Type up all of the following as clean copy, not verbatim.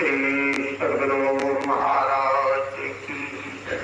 श्री सद्गुरु महाराज की जय।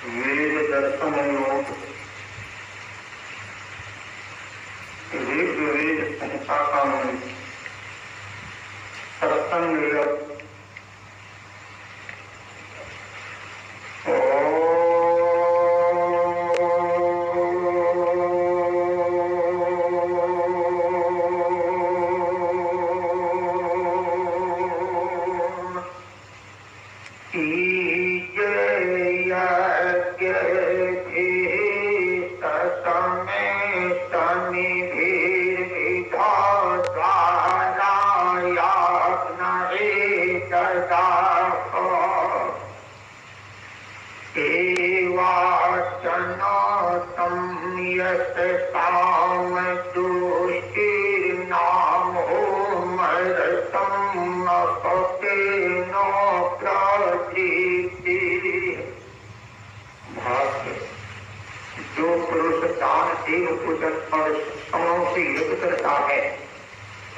वेद दर्शन योग ऋग्वेद संहिता का सत्संग योग। जो पुरुष दान देव पूजन और कर्मों से युक्त करता है,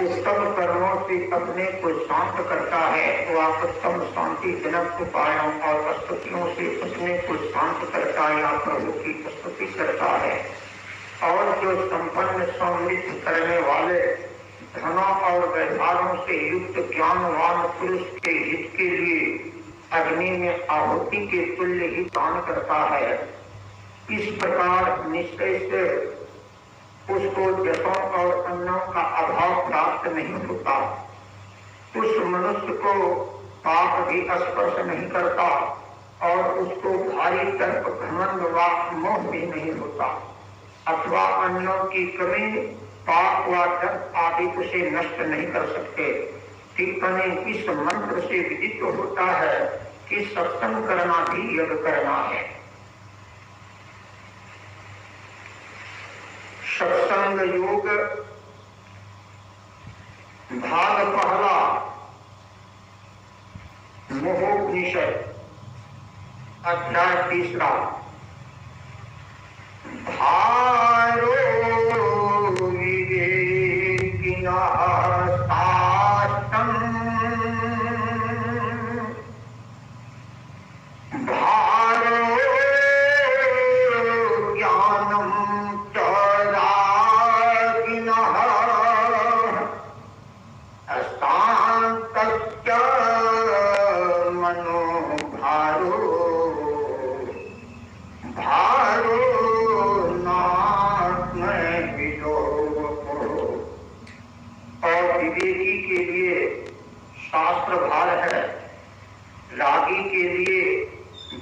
उत्तम कर्मों से अपने को शांत करता है, वह उत्तम शांति जनक उपायों और स्तुतियों से अपने को शांत करता या प्रभु की स्तुति करता है। और जो संपन्न समृद्ध करने वाले धनों और व्यवहारों से युक्त ज्ञानवान पुरुष के हित के लिए अग्नि में आहुति के तुल्य ही दान करता है, इस प्रकार निश्चय से उसको जसों और अन्नों का अभाव प्राप्त नहीं होता। उस मनुष्य को पाप भी स्पर्श नहीं करता और उसको भारी तर्क घमंड व मोह भी नहीं होता, अथवा अन्नों की कमी पाप व डर आदि उसे नष्ट नहीं कर सकते। टीकाने इस मंत्र से विदित होता है कि सत्संग करना भी यज्ञ करना है। सत्संग योग भाग पहला, मोहोपनिषद अध्याय तीसरा। भारो विवेकिना शास्त्रम् भारो ज्ञानम् शास्त्र भार है, रागी के लिए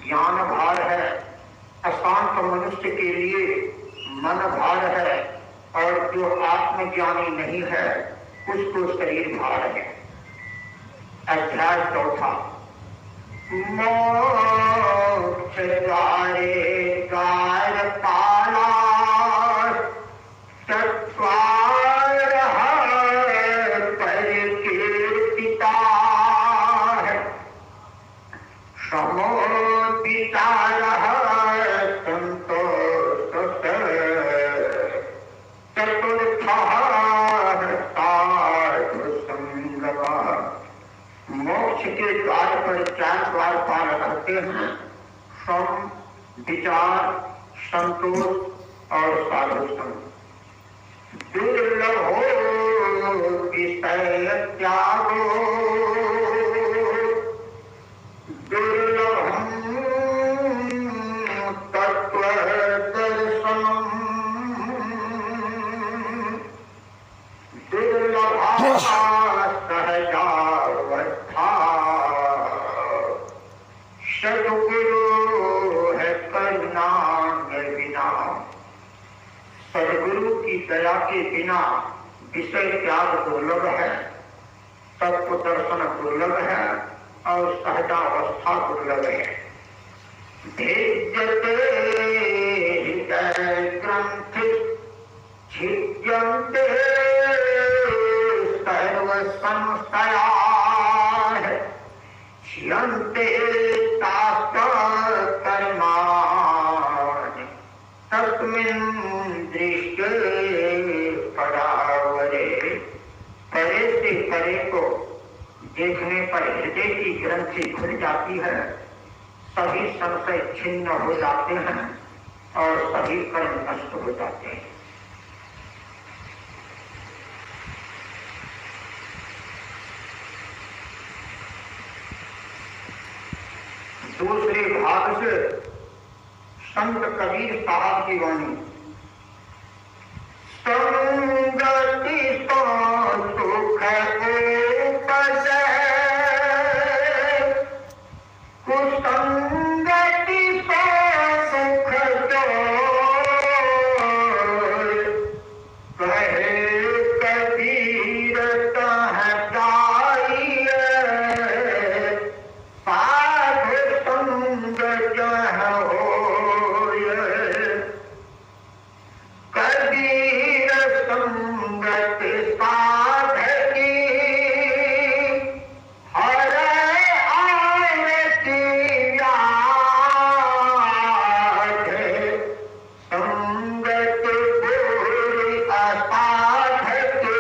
ज्ञान भार है, अशांत मनुष्य के लिए मन भार है, और जो आत्मज्ञानी नहीं है उसको शरीर भार है। अध्याय चौथा। मोक्ष द्वारे द्वारपाला मोक्ष के द्वार पर चार द्वार पार करते हैं: सम, विचार, संतोष और साधु संग। दुर्लभो विषय त्यागो दुर्लभम तत्व दर्शनम दुर्लभा सहजावस्था सद्गुरु है करुणा बिना। सद्गुरु की दया के बिना विषय त्याग दुर्लभ है, तत्व दर्शन दुर्लभ है और सहजावस्था दुर्लभ है। भेद्यते हृदय ग्रंथि छिद्यन्ते सर्व संशया क्षियन्ते ताश्च कर्माणि तस्मिन् दृष्टे परावरे। परे से परे को देखने पर हृदय की ग्रंथि खुल जाती है, सभी संशय छिन्न हो जाते हैं और सभी कर्म नष्ट हो जाते हैं। दूसरे भाग से संत कबीर साहब की वाणी। संगति तो सुख उपज, कुसंगति से सुख जोर, कहे कबीर तह जाइए, साधु संग जह होए, कबीर संगत साधकी, हरे आरती याद, संगत बुरी असाधकी,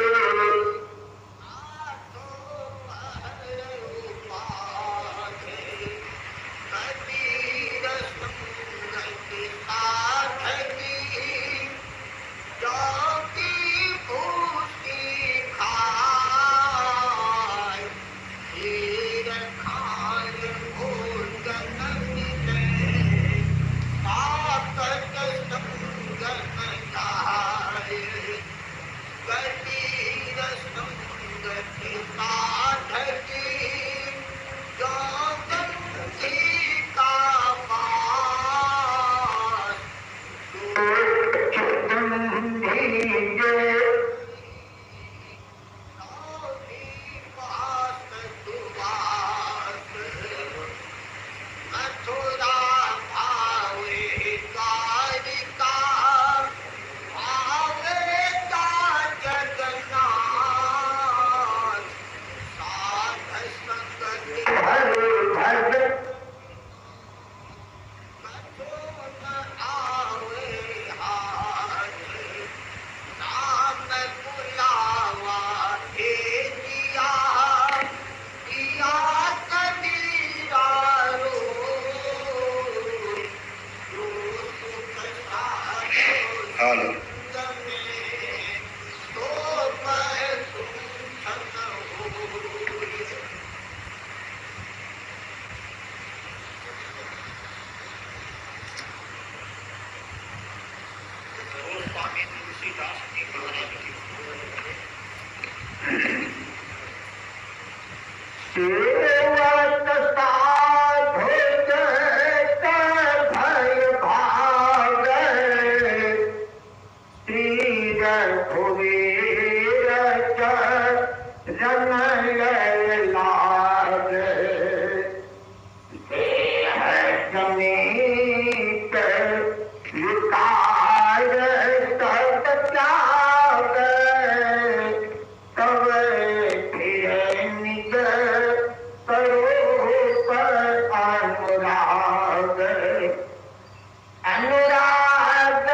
सेवत साधु जय भय भागे, श्री रघुवीर चरण लागे, देह जमीत विकार सब त्याग, तब फिर निज स्वरूप अनुराग, अनुराग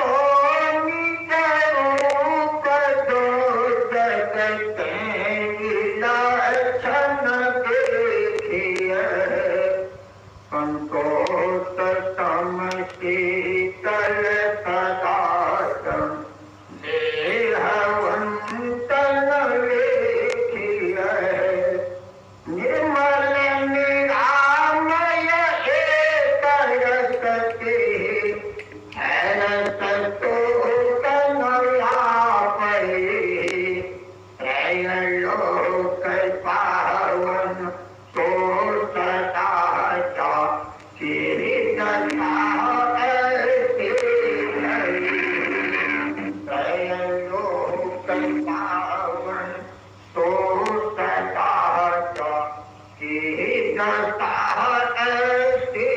तो निज रूप जो जगत विलक्षण देखिए, संतोष सम शीतल सदा सम देहवंतन लेखिए, निर्मल निरामय एक रसते, रसतो तनयापये, त्रैलोक पावन सो सदा चा चिरंता ऐसे हरि, त्रैलोक पावन सो सदा चा चिरंता ऐसे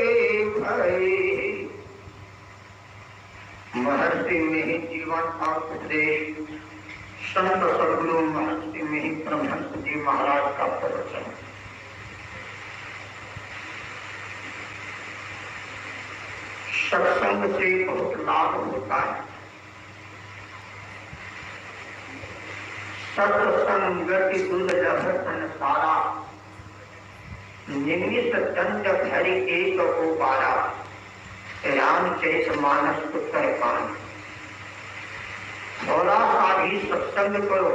हरि। महर्षि में ही जीवन और उपदेश, संत सद्गुरु महर्षि में ही परमहंस जी महाराज का प्रवचन। सत्संग से बहुत लाभ होता है। सत्संगति दुर्लभ संसारा, निमिष दंड हरि एक उपारा, रामचरित मानस उत्तरकांड। थोड़ा सा भी सत्संग करो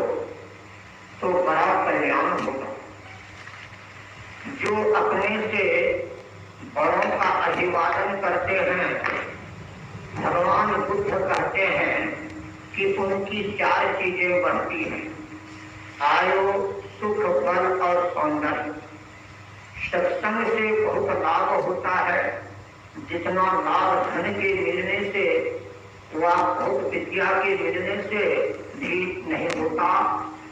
तो बड़ा कल्याण होगा। जो अपने से बड़ों का अभिवादन करते हैं, भगवान बुद्ध कहते हैं कि उनकी 4 चीजें बढ़ती हैं, आयु, सुख, बल और सौंदर्य। सत्संग से बहुत लाभ होता है। जितना लाभ धन के मिलने से व बहुत विद्या के मिलने से भी नहीं होता,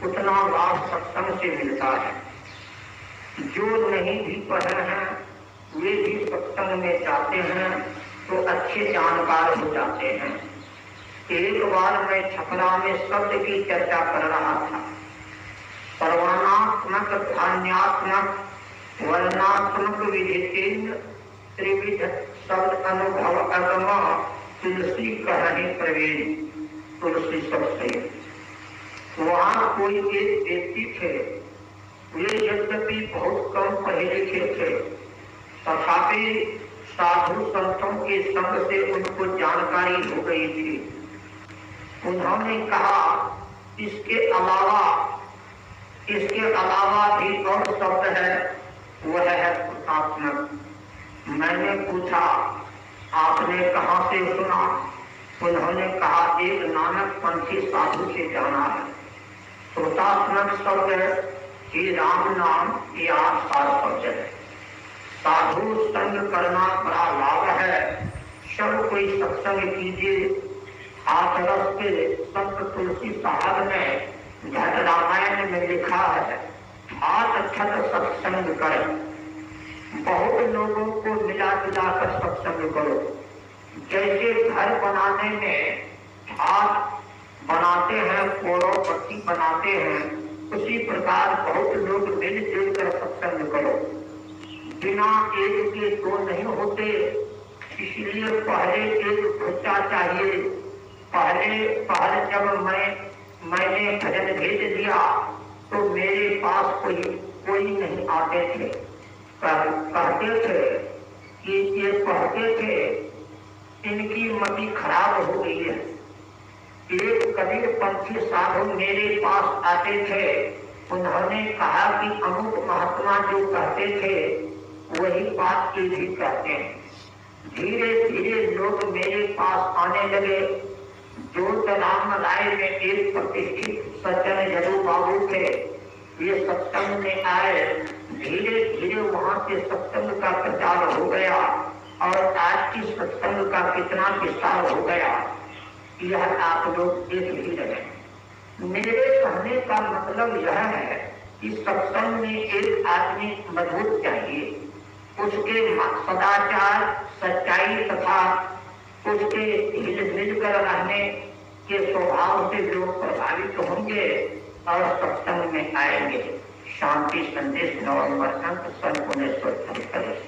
उतना लाभ सत्संग से मिलता है। जो नहीं भी पढ़े हैं वे भी सत्संग में जाते हैं तो अच्छे जानकार हो जाते हैं। एक बार मैं छपरा में शब्द की चर्चा कर रहा था। सर्वानात्मक, धान्यात्मक, वर्णात्मक विधितेन त्रिविध शब्द अनुभव अगमा, तुलसी कहने प्रवीण। तुलसी सबसे वहाँ कोई एक व्यक्ति थे। वे यद्यपि बहुत कम पढ़े लिखे थे, तथापि साधु संतों के संग से उनको जानकारी हो गई थी। उन्होंने कहा इसके अलावा भी और शब्द है, वह है कृतात्मक। मैंने पूछा आपने कहाँ से सुना? उन्होंने कहा एक नानक पंथी साधु से जाना है। कृतात्मक शब्द ही राम नाम या सार शब्द है। साधु संग करना बड़ा लाभ है। सब कोई सत्संग कीजिए। हाथरस के संत तुलसी साहब ने घट रामायण में लिखा है, हाथ छत सत्संग कर। बहुत लोगों को मिला जुला कर सत्संग करो। जैसे घर बनाने में हाथ बनाते हैं, कोड़ो पट्टी बनाते हैं, उसी प्रकार बहुत लोग मिलजुल कर सत्संग करो। बिना एक के दो नहीं होते, इसलिए पहले एक घुट्टा चाहिए। पहले जब मैंने भजन भेज दिया तो मेरे पास कोई नहीं आते थे। कहते थे कि ये कहते थे इनकी मति खराब हो गई है। एक कबीर पंथी साधु मेरे पास आते थे। उन्होंने कहा कि अमुक महात्मा जो कहते थे वही बात ये भी कहते हैं। धीरे धीरे लोग मेरे पास आने लगे। जो राम राय में एक प्रतिष्ठित सज्जन जदू बाबू थे, ये सत्संग में आए। धीरे धीरे वहां से सत्संग का प्रचार हो गया और आज की सत्संग का कितना विस्तार हो गया यह आप लोग देख ही रहे। मेरे कहने का मतलब यह है कि सत्संग में एक आदमी मजबूत चाहिए। उसके सदाचार, सच्चाई तथा उसके हिल कर रहने के स्वभाव से लोग प्रभावित होंगे और सत्संग में आएंगे। शांति संदेश, नवंबर अंक सन 1973।